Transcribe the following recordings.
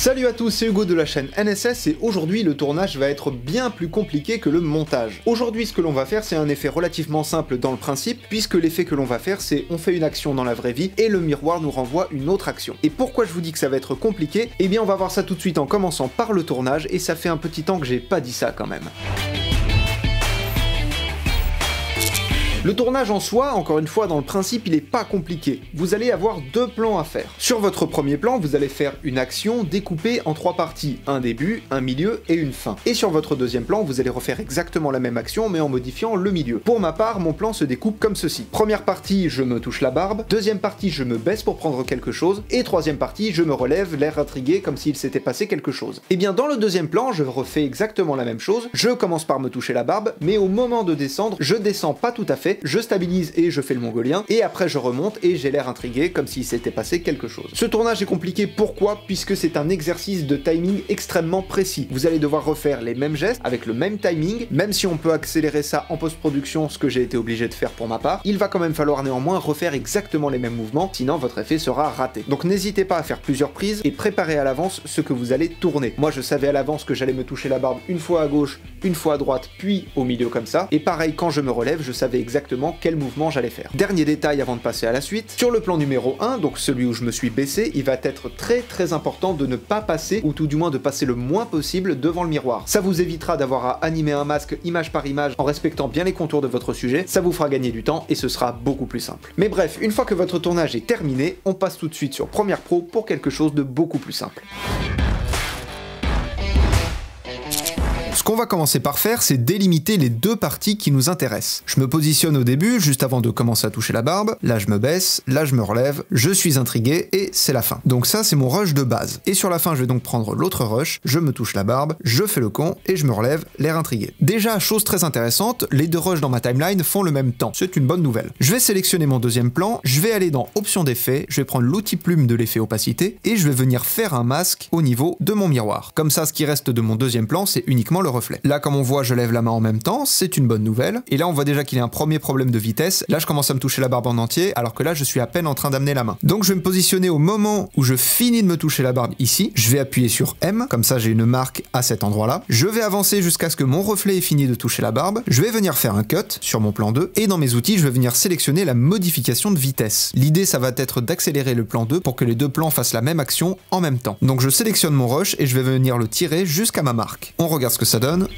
Salut à tous, c'est Hugo de la chaîne NSS et aujourd'hui le tournage va être bien plus compliqué que le montage. Aujourd'hui ce que l'on va faire c'est un effet relativement simple dans le principe, puisque l'effet que l'on va faire c'est on fait une action dans la vraie vie et le miroir nous renvoie une autre action. Et pourquoi je vous dis que ça va être compliqué? Eh bien on va voir ça tout de suite en commençant par le tournage, et ça fait un petit temps que j'ai pas dit ça quand même. Le tournage en soi, encore une fois, dans le principe, il est pas compliqué. Vous allez avoir deux plans à faire. Sur votre premier plan, vous allez faire une action découpée en trois parties, un début, un milieu et une fin. Et sur votre deuxième plan, vous allez refaire exactement la même action, mais en modifiant le milieu. Pour ma part, mon plan se découpe comme ceci. Première partie, je me touche la barbe. Deuxième partie, je me baisse pour prendre quelque chose. Et troisième partie, je me relève, l'air intrigué, comme s'il s'était passé quelque chose. Et bien, dans le deuxième plan, je refais exactement la même chose. Je commence par me toucher la barbe, mais au moment de descendre, je descends pas tout à fait. Je stabilise et je fais le mongolien, et après je remonte et j'ai l'air intrigué comme s'il s'était passé quelque chose. Ce tournage est compliqué, pourquoi? Puisque c'est un exercice de timing extrêmement précis. Vous allez devoir refaire les mêmes gestes avec le même timing, même si on peut accélérer ça en post-production, ce que j'ai été obligé de faire pour ma part, il va quand même falloir néanmoins refaire exactement les mêmes mouvements, sinon votre effet sera raté. Donc n'hésitez pas à faire plusieurs prises et préparer à l'avance ce que vous allez tourner. Moi je savais à l'avance que j'allais me toucher la barbe une fois à gauche, une fois à droite, puis au milieu comme ça, et pareil quand je me relève, je savais exactement quel mouvement j'allais faire. Dernier détail avant de passer à la suite, sur le plan numéro 1, donc celui où je me suis baissé, il va être très important de ne pas passer, ou tout du moins de passer le moins possible devant le miroir. Ça vous évitera d'avoir à animer un masque image par image en respectant bien les contours de votre sujet, ça vous fera gagner du temps et ce sera beaucoup plus simple. Mais bref, une fois que votre tournage est terminé, on passe tout de suite sur Premiere Pro pour quelque chose de beaucoup plus simple. Ce qu'on va commencer par faire, c'est délimiter les deux parties qui nous intéressent. Je me positionne au début, juste avant de commencer à toucher la barbe, là je me baisse, là je me relève, je suis intrigué et c'est la fin. Donc ça c'est mon rush de base. Et sur la fin je vais donc prendre l'autre rush, je me touche la barbe, je fais le con et je me relève, l'air intrigué. Déjà, chose très intéressante, les deux rushs dans ma timeline font le même temps. C'est une bonne nouvelle. Je vais sélectionner mon deuxième plan, je vais aller dans options d'effet, je vais prendre l'outil plume de l'effet opacité et je vais venir faire un masque au niveau de mon miroir. Comme ça, ce qui reste de mon deuxième plan, c'est uniquement le reflet. Là, comme on voit, je lève la main en même temps, c'est une bonne nouvelle. Et là, on voit déjà qu'il y a un premier problème de vitesse. Là, je commence à me toucher la barbe en entier, alors que là, je suis à peine en train d'amener la main. Donc, je vais me positionner au moment où je finis de me toucher la barbe ici. Je vais appuyer sur M, comme ça, j'ai une marque à cet endroit-là. Je vais avancer jusqu'à ce que mon reflet ait fini de toucher la barbe. Je vais venir faire un cut sur mon plan 2. Et dans mes outils, je vais venir sélectionner la modification de vitesse. L'idée, ça va être d'accélérer le plan 2 pour que les deux plans fassent la même action en même temps. Donc, je sélectionne mon rush et je vais venir le tirer jusqu'à ma marque. On regarde ce que ça donne.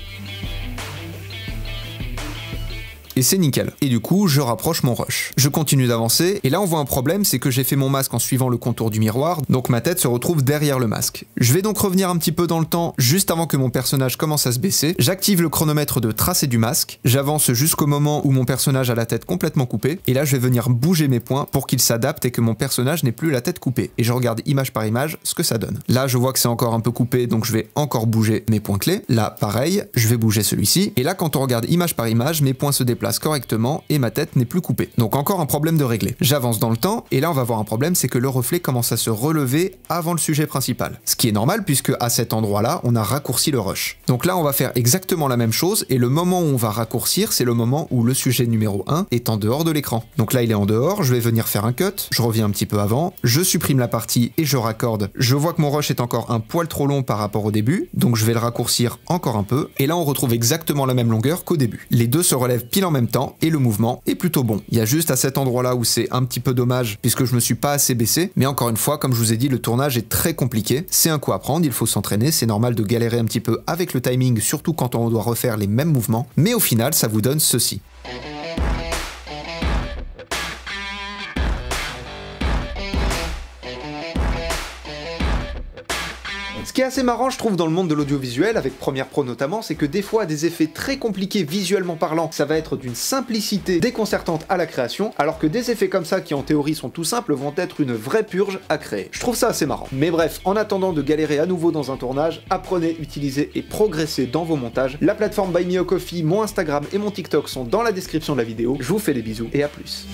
Et c'est nickel. Et du coup, je rapproche mon rush. Je continue d'avancer, et là on voit un problème, c'est que j'ai fait mon masque en suivant le contour du miroir, donc ma tête se retrouve derrière le masque. Je vais donc revenir un petit peu dans le temps, juste avant que mon personnage commence à se baisser. J'active le chronomètre de tracé du masque, j'avance jusqu'au moment où mon personnage a la tête complètement coupée, et là je vais venir bouger mes points pour qu'il s'adapte et que mon personnage n'ait plus la tête coupée. Et je regarde image par image ce que ça donne. Là je vois que c'est encore un peu coupé, donc je vais encore bouger mes points clés. Là pareil, je vais bouger celui-ci, et là quand on regarde image par image, mes points se déplacent correctement et ma tête n'est plus coupée. Donc encore un problème de régler. J'avance dans le temps et là on va voir un problème, c'est que le reflet commence à se relever avant le sujet principal. Ce qui est normal puisque à cet endroit-là, on a raccourci le rush. Donc là on va faire exactement la même chose et le moment où on va raccourcir, c'est le moment où le sujet numéro 1 est en dehors de l'écran. Donc là il est en dehors, je vais venir faire un cut, je reviens un petit peu avant, je supprime la partie et je raccorde. Je vois que mon rush est encore un poil trop long par rapport au début, donc je vais le raccourcir encore un peu et là on retrouve exactement la même longueur qu'au début. Les deux se relèvent pile en même temps et le mouvement est plutôt bon. Il y a juste à cet endroit-là où c'est un petit peu dommage puisque je me suis pas assez baissé, mais encore une fois, comme je vous ai dit, le tournage est très compliqué. C'est un coup à prendre, il faut s'entraîner, c'est normal de galérer un petit peu avec le timing, surtout quand on doit refaire les mêmes mouvements, mais au final, ça vous donne ceci. Ce qui est assez marrant, je trouve, dans le monde de l'audiovisuel, avec Premiere Pro notamment, c'est que des fois, des effets très compliqués visuellement parlant, ça va être d'une simplicité déconcertante à la création, alors que des effets comme ça, qui en théorie sont tout simples, vont être une vraie purge à créer. Je trouve ça assez marrant. Mais bref, en attendant de galérer à nouveau dans un tournage, apprenez, utilisez et progressez dans vos montages. La plateforme Buy Me a Coffee, mon Instagram et mon TikTok sont dans la description de la vidéo. Je vous fais des bisous et à plus.